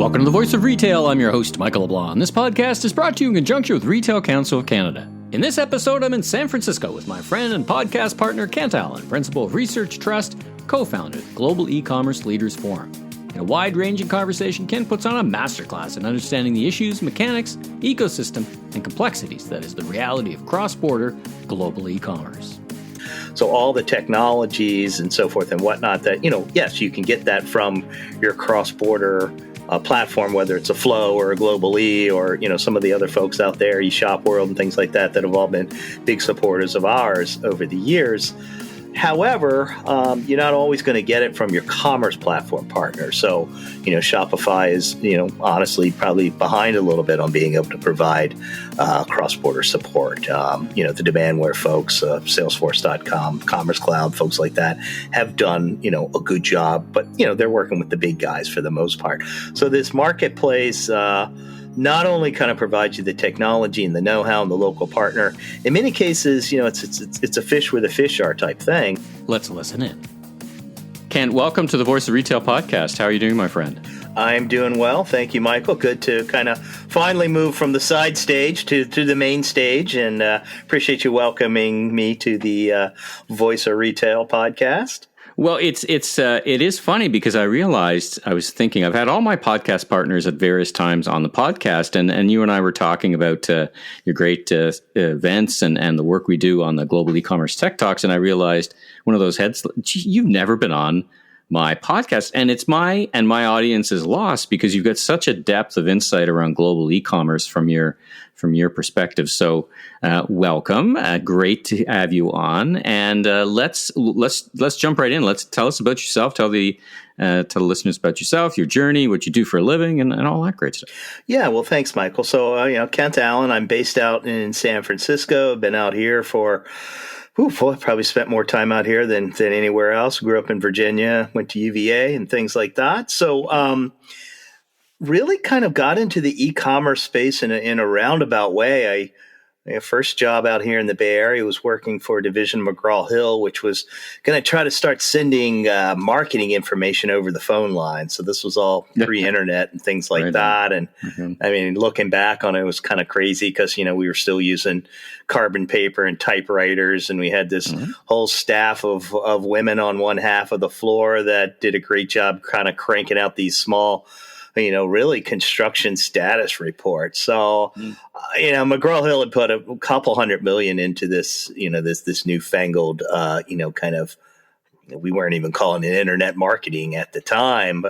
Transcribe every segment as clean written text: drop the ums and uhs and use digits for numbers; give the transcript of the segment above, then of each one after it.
Welcome to the Voice of Retail. I'm your host, Michael LeBlanc. This podcast is brought to you in conjunction with Retail Council of Canada. In this episode, I'm in San Francisco with my friend and podcast partner, Kent Allen, Principal of Research Trust, co-founder of the Global E-commerce Leaders Forum. In a wide-ranging conversation, Kent puts on a masterclass in understanding the issues, mechanics, ecosystem, and complexities that is the reality of cross-border global e-commerce. So all the technologies and so forth and whatnot that, yes, you can get that from your cross-border platform, whether it's a Flow or a Global E or, some of the other folks out there, eShop World and things like that have all been big supporters of ours over the years. However, you're not always going to get it from your commerce platform partner. So, Shopify is, honestly, probably behind a little bit on being able to provide cross-border support. The Demandware folks, Salesforce.com, Commerce Cloud, folks like that have done, a good job. But, they're working with the big guys for the most part. So this marketplace not only kind of provides you the technology and the know-how and the local partner, in many cases, it's a fish where the fish are type thing. Let's listen in. Kent, welcome to the Voice of Retail podcast. How are you doing, my friend? I'm doing well. Thank you, Michael. Good to kind of finally move from the side stage to the main stage, and appreciate you welcoming me to the Voice of Retail podcast. Well, it is funny because I realized I was thinking I've had all my podcast partners at various times on the podcast, and you and I were talking about your great events and the work we do on the Global E-commerce Tech Talks, and I realized one of those heads, you've never been on my podcast, and it's my audience's loss because you've got such a depth of insight around global e-commerce from your perspective. So, welcome. Great to have you on. And let's jump right in. Let's tell us about yourself. Tell the listeners about yourself, your journey, what you do for a living, and all that great stuff. Yeah, well, thanks, Michael. So, Kent Allen. I'm based out in San Francisco. I've been out here for. I probably spent more time out here than anywhere else. Grew up in Virginia, went to UVA and things like that. So really kind of got into the e-commerce space in a roundabout way. My first job out here in the Bay Area was working for a division of McGraw-Hill, which was going to try to start sending marketing information over the phone line. So this was all pre-internet and things like that. And I mean, looking back on it, it was kind of crazy because, we were still using carbon paper and typewriters. And we had this whole staff of women on one half of the floor that did a great job kind of cranking out these small really construction status report. So, McGraw-Hill had put a couple $100 million into this, this newfangled, kind of, we weren't even calling it internet marketing at the time,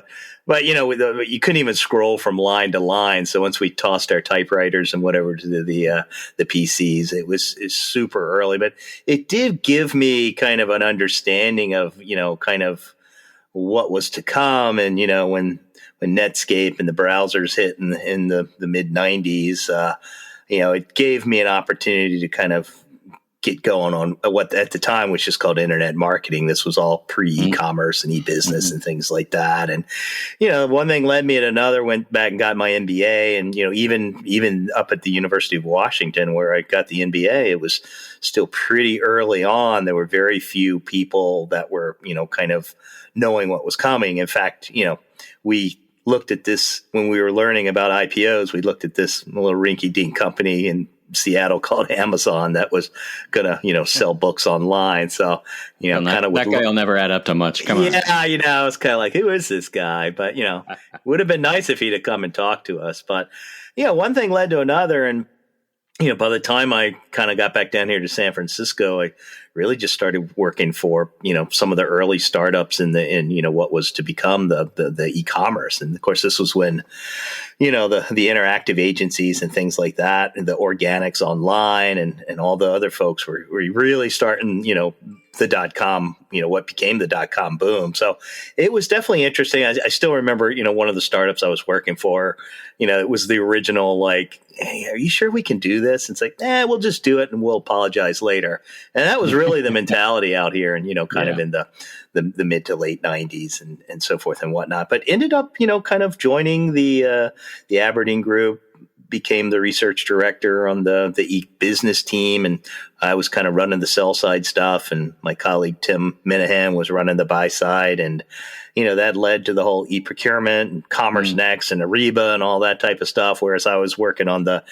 but you couldn't even scroll from line to line. So once we tossed our typewriters and whatever to the PCs, it's super early, but it did give me kind of an understanding of, kind of what was to come. And, when Netscape and the browsers hit in the mid 90s, it gave me an opportunity to kind of get going on what at the time was just called internet marketing. This was all pre-e-commerce and e-business and things like that. And, one thing led me to another, went back and got my MBA. And, even up at the University of Washington where I got the MBA, it was still pretty early on. There were very few people that were, kind of knowing what was coming. In fact, we looked at this when we were learning about IPOs. We looked at this little rinky-dink company in Seattle called Amazon that was going to, sell books online. So, kind of that guy will never add up to much. Come on. Yeah, it's kind of like, who is this guy? But, would have been nice if he'd have come and talked to us. But, one thing led to another. And, by the time I kind of got back down here to San Francisco, I really just started working for, some of the early startups in what was to become the e-commerce. And of course, this was when, the interactive agencies and things like that, and the organics online and all the other folks were really starting, the .com, what became the .com boom. So it was definitely interesting. I still remember, one of the startups I was working for, it was the original, like, hey, are you sure we can do this? And it's like, we'll just do it and we'll apologize later. And that was really the mentality out here and, kind of in the mid to late 90s and so forth and whatnot. But ended up, kind of joining the Aberdeen group, became the research director on the e-business team, and I was kind of running the sell side stuff, and my colleague Tim Minahan was running the buy side, and that led to the whole e-procurement and Commerce Next and Ariba and all that type of stuff, whereas I was working on the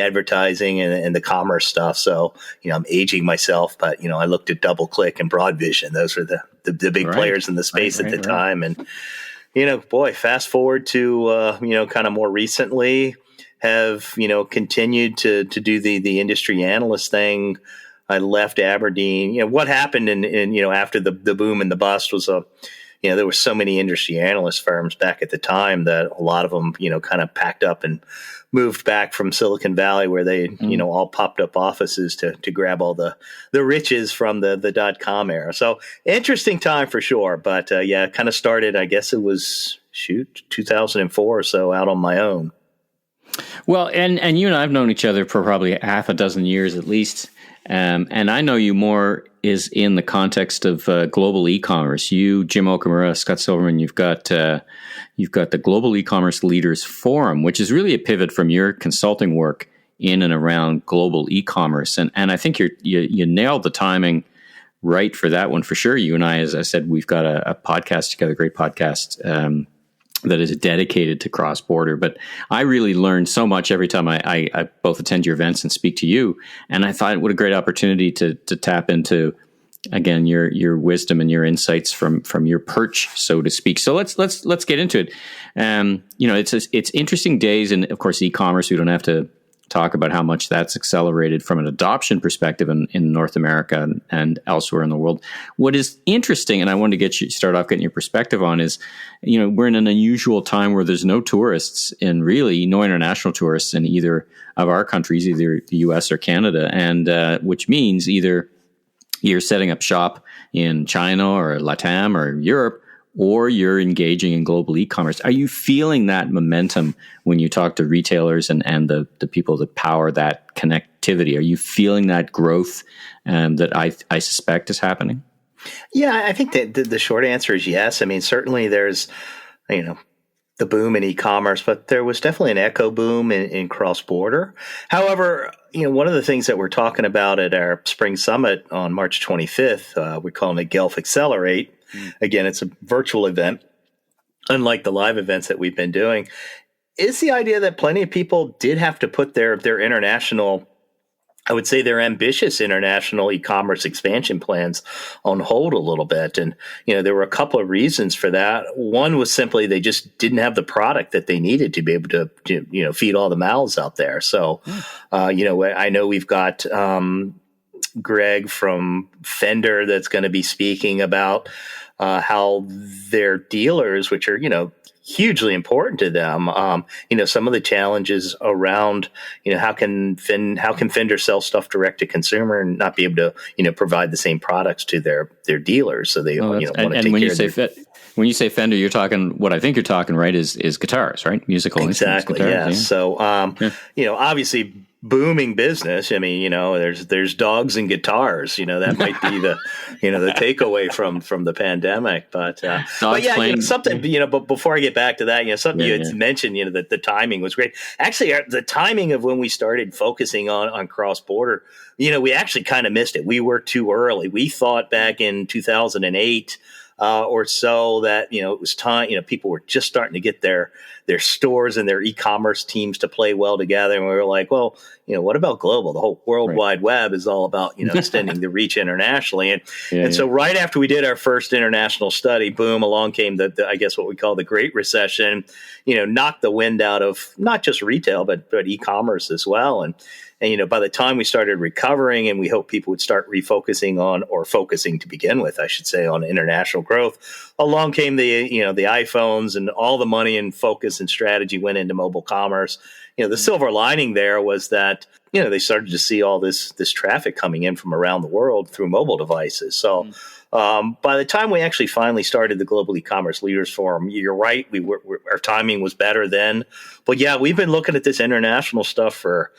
advertising and the commerce stuff. So, I'm aging myself, but, I looked at DoubleClick and Broadvision. Those were the big players in the space at the time. And, fast forward to, kind of more recently have, continued to do the industry analyst thing. I left Aberdeen. What happened in after the boom and the bust was there were so many industry analyst firms back at the time that a lot of them, kind of packed up and moved back from Silicon Valley, where they, all popped up offices to grab all the riches from the .com era. So interesting time for sure. But it kind of started, I guess it was 2004 or so, out on my own. Well, and you and I have known each other for probably half a dozen years at least. And I know you more is in the context of global e-commerce. You, Jim Okamura, Scott Silverman, you've got the Global E-commerce Leaders Forum, which is really a pivot from your consulting work in and around global e-commerce. And I think you nailed the timing right for that one for sure. You and I, as I said, we've got a podcast together, a great podcast that is dedicated to cross-border. But I really learned so much every time I both attend your events and speak to you. And I thought, what a great opportunity to tap into, again, your wisdom and your insights from your perch, so to speak. So let's get into it. It's interesting days, and of course, e-commerce. We don't have to talk about how much that's accelerated from an adoption perspective in North America and elsewhere in the world. What is interesting, and I wanted to start off getting your perspective on, is, we're in an unusual time where there's no tourists, and really no international tourists in either of our countries, either the US or Canada, and which means either you're setting up shop in China or LATAM or Europe, or you're engaging in global e-commerce. Are you feeling that momentum when you talk to retailers and the people that power that connectivity? Are you feeling that growth that I suspect is happening? Yeah, I think that the short answer is yes. I mean, certainly there's, the boom in e-commerce, but there was definitely an echo boom in cross-border. However, one of the things that we're talking about at our spring summit on March 25th, we're calling it Guelph Accelerate. Again, it's a virtual event, unlike the live events that we've been doing, is the idea that plenty of people did have to put their international, I would say their ambitious international e-commerce expansion plans on hold a little bit. And, there were a couple of reasons for that. One was simply they just didn't have the product that they needed to be able to feed all the mouths out there. So, I know we've got Greg from Fender that's going to be speaking about how their dealers, which are, hugely important to them, some of the challenges around, how can Fender sell stuff direct to consumer and not be able to, provide the same products to their dealers. So they, want to take when care you say of when you say Fender, you're talking, what I think you're talking, right, is guitars, right? Musical instruments. Exactly. Guitars, yeah. So, obviously, booming business. I mean, there's dogs and guitars. That might be the takeaway from the pandemic. But yeah, something. But before I get back to that, something you had mentioned. That the timing was great. Actually, the timing of when we started focusing on cross border, we actually kind of missed it. We were too early. We thought back in 2008. Or so that, it was time, people were just starting to get their stores and their e-commerce teams to play well together. And we were like, well, what about global? The whole World Wide Web is all about, extending the reach internationally. And so right after we did our first international study, boom, along came the I guess what we call the Great Recession, knocked the wind out of not just retail, but e-commerce as well. And by the time we started recovering, and we hope people would start refocusing on, or focusing to begin with, I should say, on international growth, along came the iPhones, and all the money and focus and strategy went into mobile commerce. The silver lining there was that, they started to see all this traffic coming in from around the world through mobile devices. So by the time we actually finally started the Global E-commerce Leaders Forum, you're right, our timing was better then. But yeah, we've been looking at this international stuff for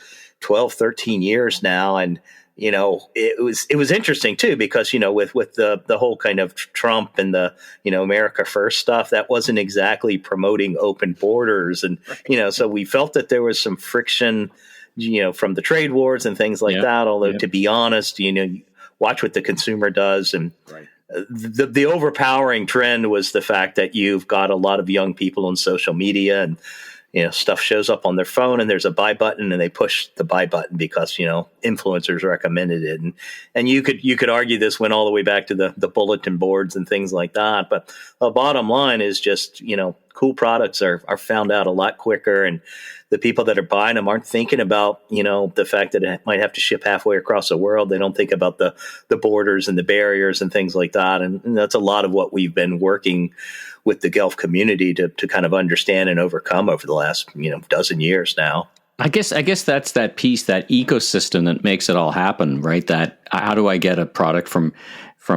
12, 13 years now. And it was interesting too, because, with the whole kind of Trump and the, America First stuff, that wasn't exactly promoting open borders. And, so we felt that there was some friction, from the trade wars and things like that. Although to be honest, watch what the consumer does. And the overpowering trend was the fact that you've got a lot of young people on social media, and stuff shows up on their phone and there's a buy button, and they push the buy button because, influencers recommended it. And you could argue this went all the way back to the bulletin boards and things like that. But the bottom line is just, cool products are found out a lot quicker, and the people that are buying them aren't thinking about, the fact that it might have to ship halfway across the world. They don't think about the borders and the barriers and things like that. And that's a lot of what we've been working with the Guelph community to kind of understand and overcome over the last, dozen years now. I guess that's that piece, that ecosystem that makes it all happen, right? That how do I get a product from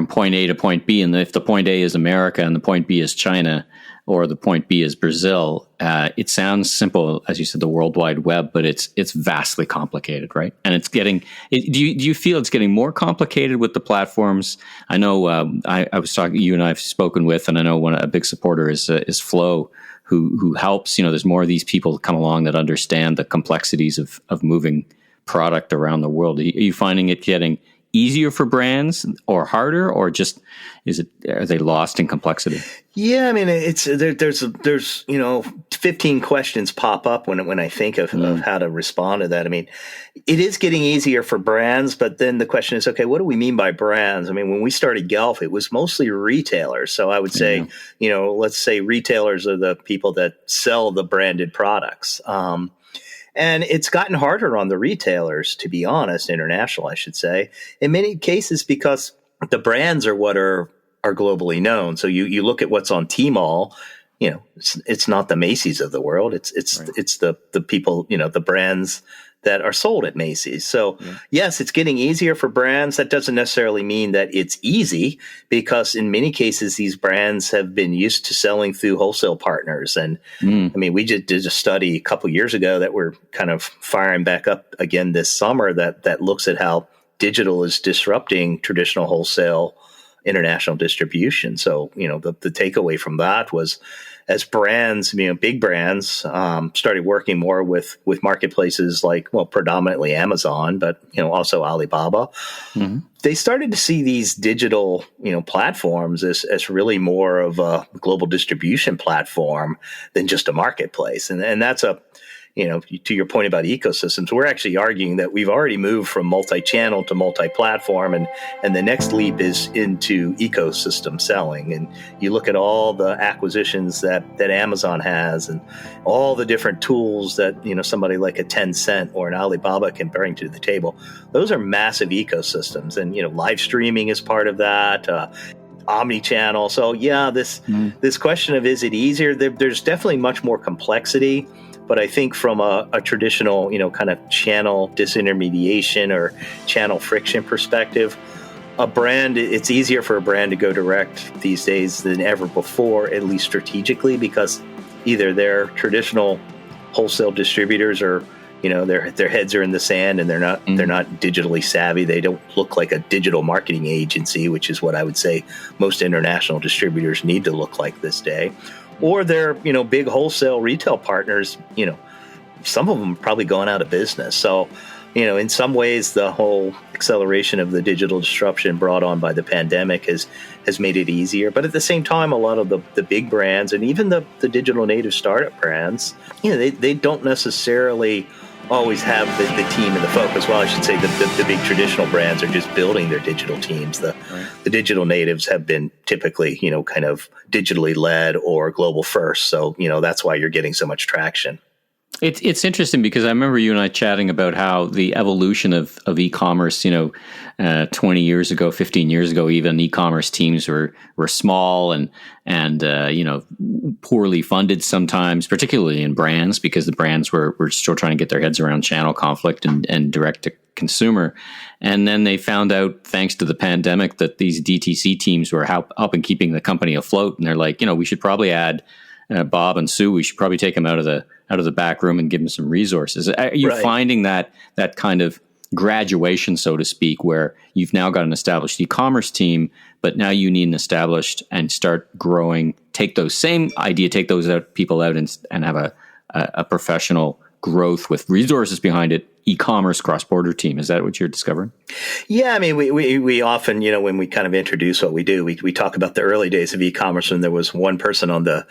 point A to point B? And if the point A is America and the point B is China, or the point B is Brazil, it sounds simple, as you said, the World Wide Web, but it's vastly complicated, right? And it's getting. Do you feel it's getting more complicated with the platforms? I know I was talking. You and I have spoken with, and I know a big supporter is Flow, who helps. There's more of these people come along that understand the complexities of moving product around the world. Are you finding it getting easier for brands or harder, or just are they lost in complexity? Yeah, I mean, there's 15 questions pop up when I think of how to respond to that. I mean, it is getting easier for brands, but then the question is, okay, what do we mean by brands? I mean, when we started Guelph, it was mostly retailers. So I would say, let's say retailers are the people that sell the branded products. And it's gotten harder on the retailers, to be honest, international, I should say, in many cases, because the brands are what are globally known. So you look at what's on Tmall, it's not the Macy's of the world. It's the people, the brands that are sold at Macy's. So yes, it's getting easier for brands. That doesn't necessarily mean that it's easy, because in many cases, these brands have been used to selling through wholesale partners. And I mean, we just did a study a couple of years ago that we're kind of firing back up again this summer that looks at how digital is disrupting traditional wholesale international distribution. So, the takeaway from that was, as brands, big brands started working more with marketplaces like, predominantly Amazon, but, also Alibaba, they started to see these digital, platforms as really more of a global distribution platform than just a marketplace. And that's to your point about ecosystems, we're actually arguing that we've already moved from multi-channel to multi-platform, and the next leap is into ecosystem selling. And you look at all the acquisitions that Amazon has, and all the different tools that somebody like a Tencent or an Alibaba can bring to the table. Those are massive ecosystems, and live streaming is part of that. Omni-channel. So this question of, is it easier? There's definitely much more complexity. But I think from a traditional, kind of channel disintermediation or channel friction perspective, it's easier for a brand to go direct these days than ever before, at least strategically, because either their traditional wholesale distributors are, their heads are in the sand, and they're not digitally savvy. They don't look like a digital marketing agency, which is what I would say most international distributors need to look like this day. Or they're, big wholesale retail partners, some of them probably going out of business. So, in some ways, the whole acceleration of the digital disruption brought on by the pandemic has made it easier. But at the same time, a lot of the big brands, and even the digital native startup brands, they don't necessarily always have the team and the focus. Well, I should say the big traditional brands are just building their digital teams. The digital natives have been typically, kind of digitally led or global first. So, that's why you're getting so much traction. It's interesting, because I remember you and I chatting about how the evolution of e-commerce, 20 years ago, 15 years ago, even e-commerce teams were small and poorly funded sometimes, particularly in brands, because the brands were still trying to get their heads around channel conflict and direct to consumer. And then they found out, thanks to the pandemic, that these DTC teams were helping keeping the company afloat. And they're like, we should probably add Bob and Sue. We should probably take them out of the back room and give them some resources. Are you finding that kind of graduation, so to speak, where you've now got an established e-commerce team, but now you need an established and start growing, take those people out and have a professional growth with resources behind it, e-commerce cross-border team. Is that what you're discovering? Yeah, I mean, we often, when we kind of introduce what we do, we talk about the early days of e-commerce when there was one person on the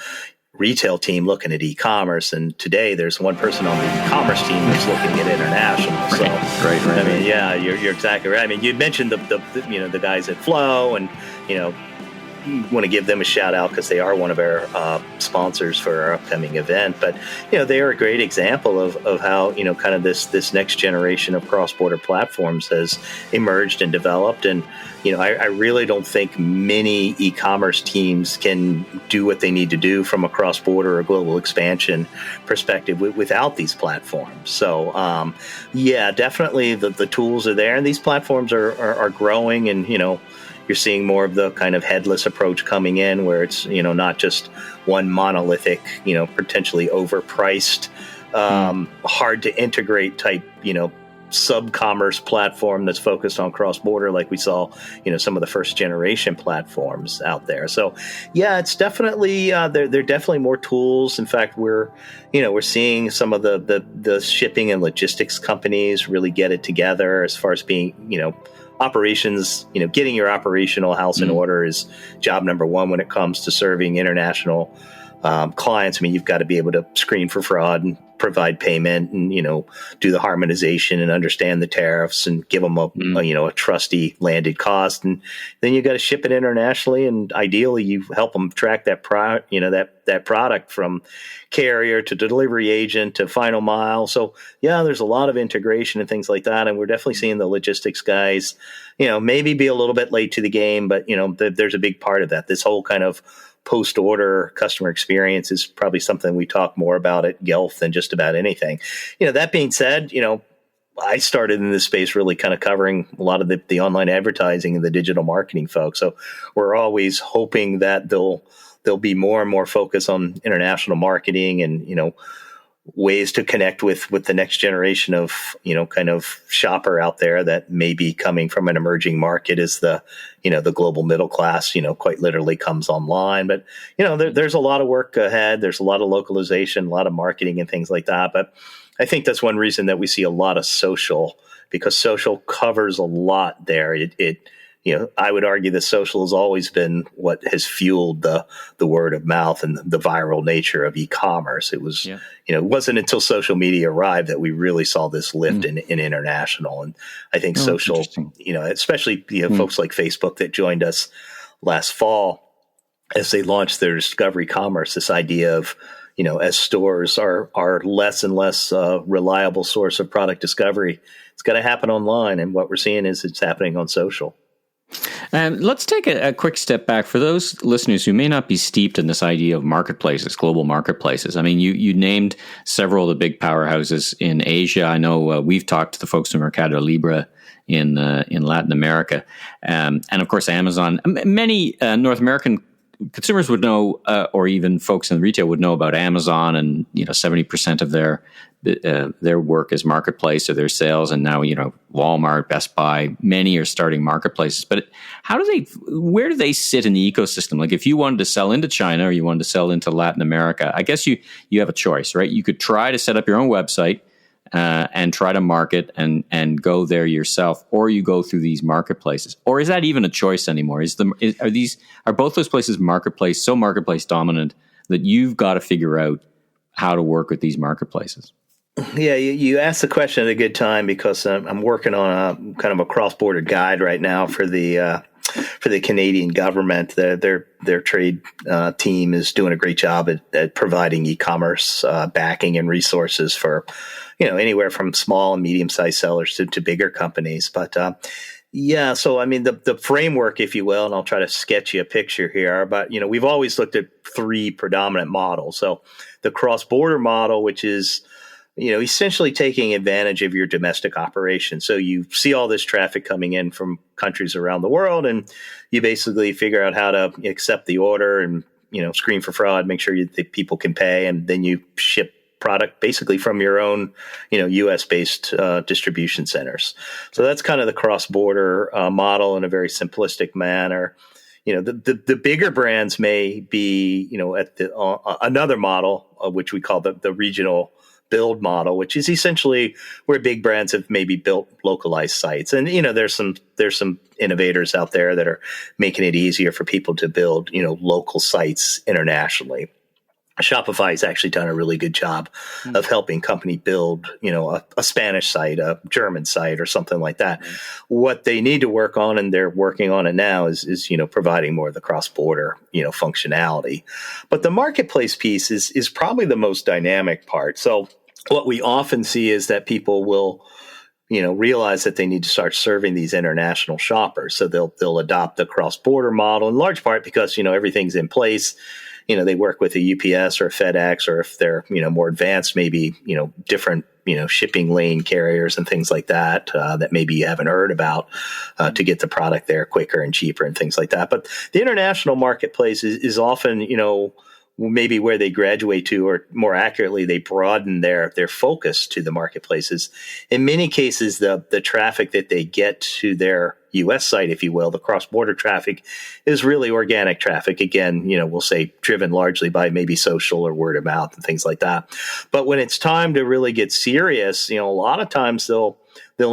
retail team looking at e-commerce, and today there's one person on the e-commerce team that's looking at international. So, right. I mean, yeah, you're exactly right. I mean, you mentioned the guys at Flow, and want to give them a shout out because they are one of our sponsors for our upcoming event. But they are a great example of how kind of this next generation of cross-border platforms has emerged and developed. And I really don't think many e-commerce teams can do what they need to do from a cross-border or global expansion perspective without these platforms. So yeah, definitely the tools are there, and these platforms are growing, and you're seeing more of the kind of headless approach coming in, where it's not just one monolithic, potentially overpriced, hard to integrate type, sub-commerce platform that's focused on cross-border, like we saw, some of the first generation platforms out there. So, yeah, it's definitely there are definitely more tools. In fact, we're seeing some of the shipping and logistics companies really get it together as far as being, operations, getting your operational house in order is job number one when it comes to serving international clients. I mean, you've got to be able to screen for fraud and provide payment, and do the harmonization and understand the tariffs and give them a trusty landed cost, and then you got to ship it internationally, and ideally you help them track that that product from carrier to delivery agent to final mile. So yeah, there's a lot of integration and things like that, and we're definitely seeing the logistics guys maybe be a little bit late to the game, but there's a big part of that. This whole kind of post-order customer experience is probably something we talk more about at Guelph than just about anything. That being said, I started in this space really kind of covering a lot of the online advertising and the digital marketing folks. So we're always hoping that there'll be more and more focus on international marketing and, ways to connect with the next generation of, kind of shopper out there that may be coming from an emerging market as the global middle class, quite literally comes online. But, there's a lot of work ahead. There's a lot of localization, a lot of marketing and things like that. But I think that's one reason that we see a lot of social, because social covers a lot there. I would argue that social has always been what has fueled the word of mouth and the viral nature of e-commerce. It was, it wasn't until social media arrived that we really saw this lift in international. And I think social, especially folks like Facebook that joined us last fall as they launched their discovery commerce, this idea of, as stores are less and less reliable source of product discovery, it's got to happen online. And what we're seeing is it's happening on social. Let's take a quick step back for those listeners who may not be steeped in this idea of marketplaces, global marketplaces. I mean, you named several of the big powerhouses in Asia. I know we've talked to the folks from Mercado Libre in Latin America, and of course Amazon. Many North American consumers would know, or even folks in retail would know about Amazon, and 70% of their work is marketplace or their sales, and now Walmart, Best Buy, many are starting marketplaces. But where do they sit in the ecosystem? Like if you wanted to sell into China or you wanted to sell into Latin America, I guess you have a choice, right? You could try to set up your own website and try to market and go there yourself, or you go through these marketplaces. Or is that even a choice anymore? Are both those places marketplace dominant that you've got to figure out how to work with these marketplaces? Yeah, you asked the question at a good time, because I'm working on a kind of a cross-border guide right now for the Canadian government. Their trade team is doing a great job at providing e-commerce backing and resources for anywhere from small and medium-sized sellers to bigger companies. But yeah, so I mean the framework, if you will, and I'll try to sketch you a picture here. But we've always looked at three predominant models. So the cross-border model, which is essentially taking advantage of your domestic operation. So you see all this traffic coming in from countries around the world, and you basically figure out how to accept the order and screen for fraud, make sure that people can pay, and then you ship product basically from your own, U.S. based distribution centers. So that's kind of the cross-border model in a very simplistic manner. The bigger brands may be, at the another model, which we call the regional build model, which is essentially where big brands have maybe built localized sites. And, there's some innovators out there that are making it easier for people to build, local sites internationally. Shopify has actually done a really good job of helping company build, a Spanish site, a German site, or something like that. What they need to work on, and they're working on it now, is providing more of the cross-border, functionality. But the marketplace piece is probably the most dynamic part. So what we often see is that people will, realize that they need to start serving these international shoppers. So they'll adopt the cross-border model in large part because, everything's in place. They work with a UPS or a FedEx, or if they're, more advanced, maybe, different, shipping lane carriers and things like that, that maybe you haven't heard about, to get the product there quicker and cheaper and things like that. But the international marketplace is often, maybe where they graduate to, or more accurately, they broaden their focus to the marketplaces. In many cases, the traffic that they get to their U.S. site, if you will, the cross-border traffic, is really organic traffic. Again, we'll say driven largely by maybe social or word of mouth and things like that. But when it's time to really get serious, a lot of times they'll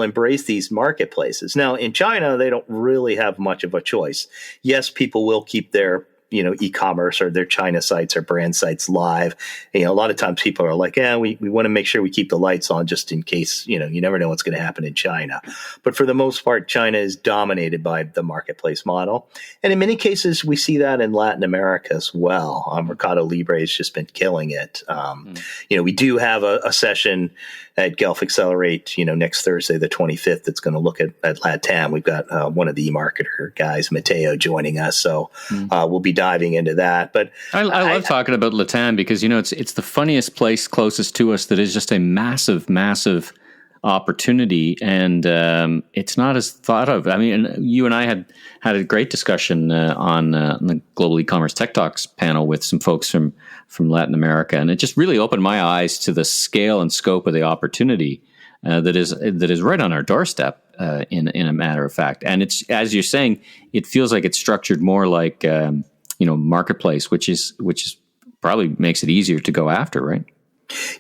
embrace these marketplaces. Now, in China, they don't really have much of a choice. Yes, people will keep their e-commerce or their China sites or brand sites live. A lot of times people are like, we want to make sure we keep the lights on just in case, you never know what's going to happen in China. But for the most part, China is dominated by the marketplace model. And in many cases, we see that in Latin America as well. Mercado Libre has just been killing it. We do have a session at Guelph Accelerate, next Thursday, the 25th, that's going to look at LATAM. We've got one of the e-marketer guys, Mateo, joining us. So we'll be diving into that. But I love talking about LATAM because, it's the funniest place closest to us that is just a massive, massive opportunity. And it's not as thought of. I mean, you and I had a great discussion on the Global E-commerce Tech Talks panel with some folks from Latin America. And it just really opened my eyes to the scale and scope of the opportunity that is right on our doorstep, in a matter of fact. And it's, as you're saying, it feels like it's structured more like, marketplace, which is probably makes it easier to go after, right?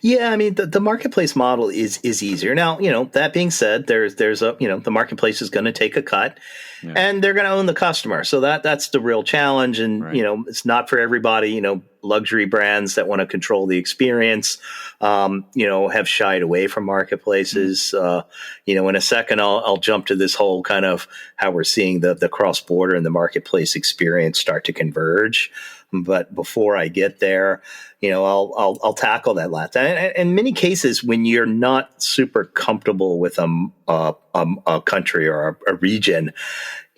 Yeah, I mean, the marketplace model is easier. Now, that being said, there's the marketplace is going to take a cut, and they're going to own the customer. So that's the real challenge. And, right. It's not for everybody. Luxury brands that want to control the experience, have shied away from marketplaces. In a second, I'll jump to this whole kind of how we're seeing the cross-border and the marketplace experience start to converge. But before I get there, I'll tackle that last. And in many cases, when you're not super comfortable with a country or a region,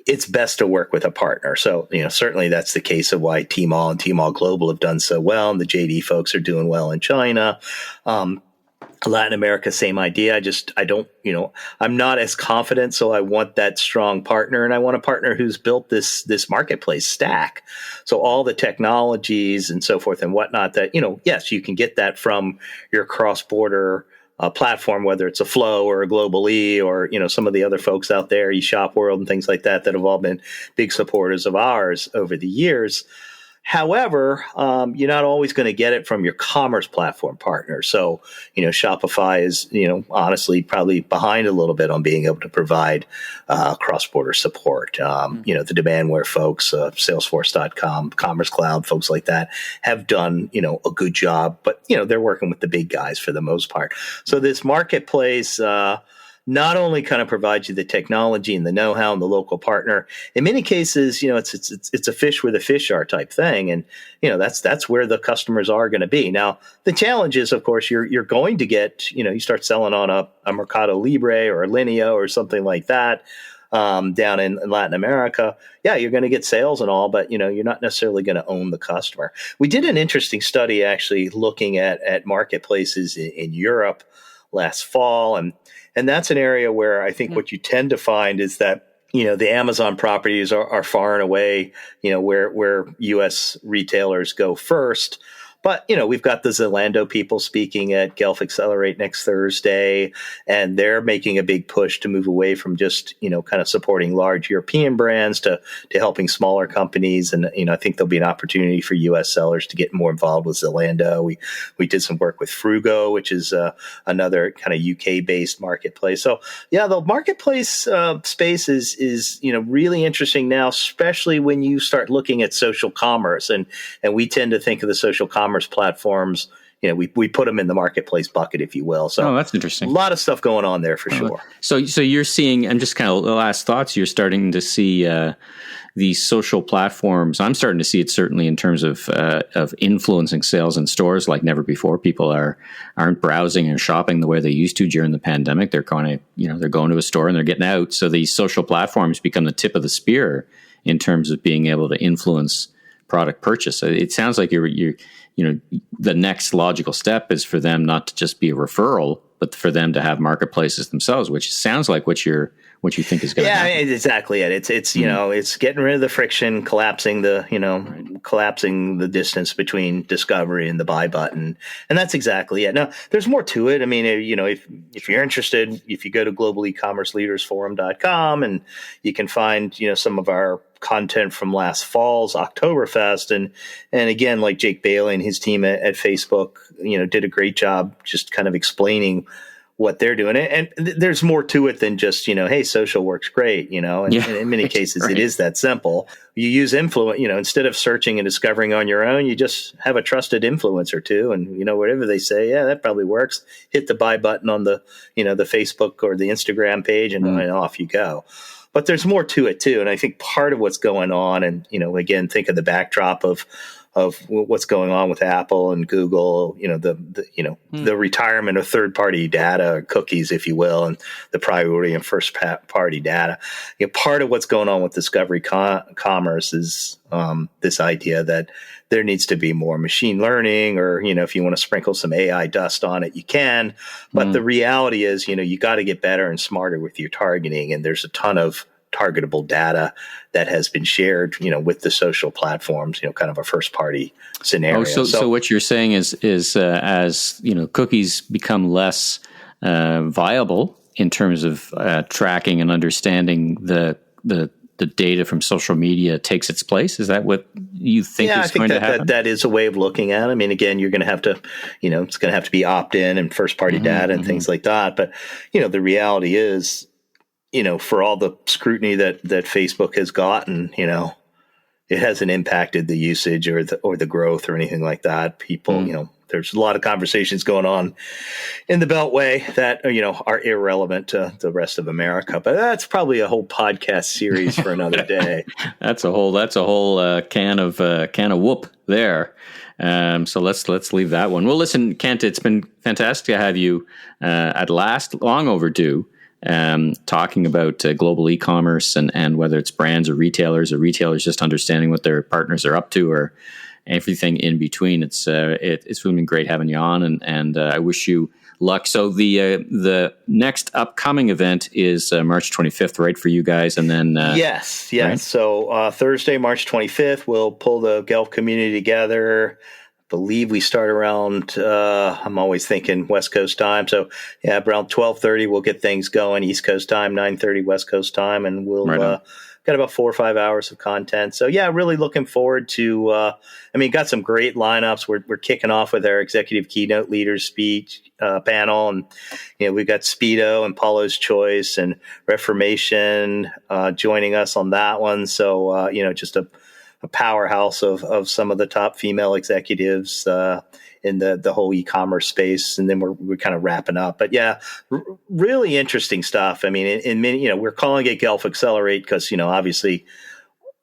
it's best to work with a partner. So, certainly that's the case of why Tmall and Tmall Global have done so well, and the JD folks are doing well in China. Latin America, same idea. I don't, I'm not as confident. So I want that strong partner, and I want a partner who's built this marketplace stack. So all the technologies and so forth and whatnot that, yes, you can get that from your cross-border platform, whether it's a Flow or a Global E or, some of the other folks out there, eShop World and things like that have all been big supporters of ours over the years. However, you're not always going to get it from your commerce platform partner. So, Shopify is, honestly, probably behind a little bit on being able to provide cross-border support. The Demandware folks, Salesforce.com, Commerce Cloud, folks like that have done, a good job. But, they're working with the big guys for the most part. So this marketplace not only kind of provides you the technology and the know-how and the local partner, in many cases, it's a fish where the fish are type thing. And, that's where the customers are going to be. Now, the challenge is, of course, you're going to get, you start selling on a Mercado Libre or a Linio or something like that down in Latin America. Yeah, you're going to get sales and all, but, you're not necessarily going to own the customer. We did an interesting study actually looking at marketplaces in Europe last fall. And that's an area where I think what you tend to find is that, the Amazon properties are far and away, where U.S. retailers go first. But, we've got the Zalando people speaking at Guelph Accelerate next Thursday, and they're making a big push to move away from just, kind of supporting large European brands to helping smaller companies. And, I think there'll be an opportunity for U.S. sellers to get more involved with Zalando. We did some work with Frugo, which is another kind of UK-based marketplace. So, yeah, the marketplace space is really interesting now, especially when you start looking at social commerce. And we tend to think of the social commerce platforms, we put them in the marketplace bucket, if you will. So that's interesting. A lot of stuff going on there for sure. So you're seeing, I'm just kind of the last thoughts, you're starting to see these social platforms. I'm starting to see it certainly in terms of influencing sales in stores like never before. People aren't browsing and shopping the way they used to during the pandemic. They're kind of, they're going to a store and they're getting out. So these social platforms become the tip of the spear in terms of being able to influence product purchase. It sounds like you're the next logical step is for them not to just be a referral, but for them to have marketplaces themselves, which sounds like what you think is going to happen. Yeah, exactly it. It's it's getting rid of the friction, collapsing the distance between discovery and the buy button, and that's exactly it. Now, there's more to it. I mean, if you're interested, if you go to globalecommerceleadersforum.com, and you can find some of our content from last fall's Oktoberfest, and again, like Jake Bailey and his team at Facebook, did a great job just kind of explaining what they're doing. And there's more to it than just, hey, social works great, and in many cases right. It is that simple. You use influence, instead of searching and discovering on your own, you just have a trusted influencer too. And, whatever they say, yeah, that probably works. Hit the buy button on the, the Facebook or the Instagram page and off you go. But there's more to it too. And I think part of what's going on, and, again, think of the backdrop of what's going on with Apple and Google, the retirement of third-party data or cookies, if you will, and the priority and first-party data. Part of what's going on with discovery commerce is this idea that there needs to be more machine learning, or if you want to sprinkle some AI dust on it, you can. But the reality is, you got to get better and smarter with your targeting, and there's a ton of targetable data that has been shared, with the social platforms, kind of a first party scenario. So what you're saying is as cookies become less viable in terms of tracking and understanding the data from social media takes its place. Is that what you think is going to happen? That is a way of looking at it. I mean, again, you're going to have to, it's going to have to be opt-in and first party data and things like that. But, the reality is, for all the scrutiny that Facebook has gotten, it hasn't impacted the usage or the growth or anything like that. People, there's a lot of conversations going on in the Beltway that, are irrelevant to the rest of America. But that's probably a whole podcast series for another day. That's a whole can of whoop there. So let's leave that one. Well, listen, Kent, it's been fantastic to have you at last, long overdue. Talking about global e-commerce and whether it's brands or retailers just understanding what their partners are up to, or everything in between. It's really been great having you on, and I wish you luck. So the next upcoming event is March 25th, right, for you guys? And then yes. Right? So Thursday, March 25th, we'll pull the Guelph community together. Believe we start around, I'm always thinking West Coast time. So yeah, around 12:30, we'll get things going. East Coast time, 9:30 West Coast time. And we'll, got about 4 or 5 hours of content. So yeah, really looking forward to, got some great lineups. We're kicking off with our executive keynote leaders speech, panel. And, we've got Speedo and Paulo's Choice and Reformation, joining us on that one. So, just a powerhouse of some of the top female executives in the whole e-commerce space, and then we're kind of wrapping up. But yeah, really interesting stuff. I mean, in many, we're calling it Guelph Accelerate because obviously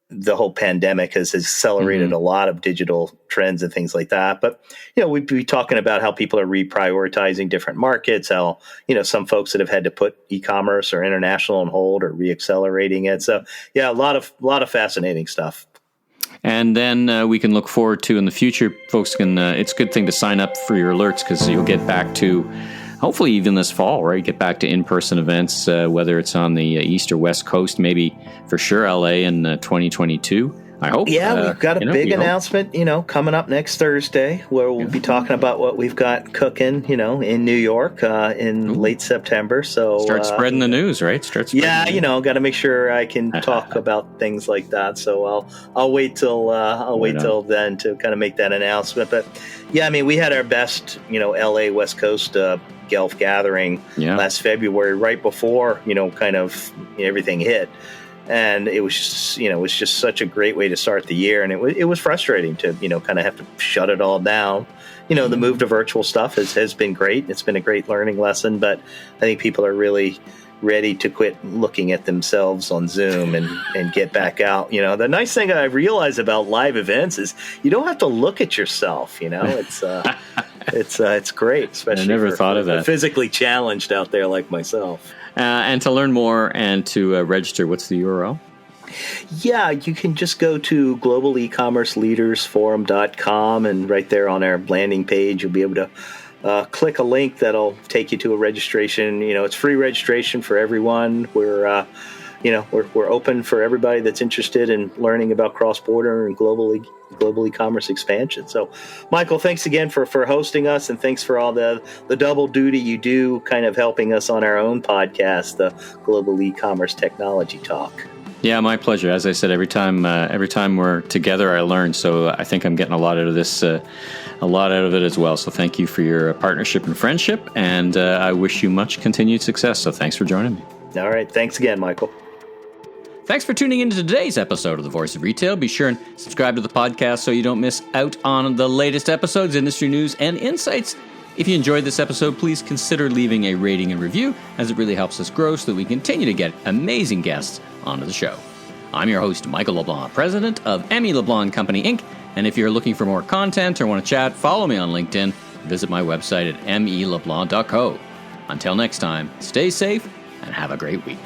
the whole pandemic has accelerated a lot of digital trends and things like that. But we'd be talking about how people are reprioritizing different markets. How some folks that have had to put e-commerce or international on hold or reaccelerating it. So yeah, a lot of fascinating stuff. And then we can look forward to in the future, folks can, it's a good thing to sign up for your alerts because you'll get back to, hopefully even this fall, right? Get back to in-person events, whether it's on the East or West Coast, maybe for sure LA in 2022. I hope. Yeah, we've got a big announcement, coming up next Thursday where we'll be talking about what we've got cooking, in New York in late September. So start spreading the news, right? Got to make sure I can talk about things like that. So I'll wait till then to kind of make that announcement. But yeah, I mean, we had our best, LA West Coast Guelph gathering last February, right before kind of everything hit. And it was just such a great way to start the year. And it was frustrating to, kind of have to shut it all down. The move to virtual stuff has been great. It's been a great learning lesson, but I think people are really ready to quit looking at themselves on Zoom and get back out. The nice thing I realize about live events is you don't have to look at yourself. It's great, especially thought of that. Physically challenged out there like myself. And to learn more and to register, what's the URL? Yeah, you can just go to globalecommerceleadersforum.com, and right there on our landing page, you'll be able to click a link that'll take you to a registration. It's free registration for everyone. We're open for everybody that's interested in learning about cross-border and global e-commerce expansion. So, Michael, thanks again for hosting us, and thanks for all the double duty you do kind of helping us on our own podcast, the Global E-commerce Technology Talk. Yeah, my pleasure. As I said, every time we're together, I learn. So I think I'm getting a lot out of this, a lot out of it as well. So thank you for your partnership and friendship, and I wish you much continued success. So thanks for joining me. All right. Thanks again, Michael. Thanks for tuning into today's episode of The Voice of Retail. Be sure and subscribe to the podcast so you don't miss out on the latest episodes, industry news, and insights. If you enjoyed this episode, please consider leaving a rating and review, as it really helps us grow so that we continue to get amazing guests onto the show. I'm your host, Michael LeBlanc, president of LeBlanc Company Inc. And if you're looking for more content or want to chat, follow me on LinkedIn. Visit my website at meleblanc.co. Until next time, stay safe and have a great week.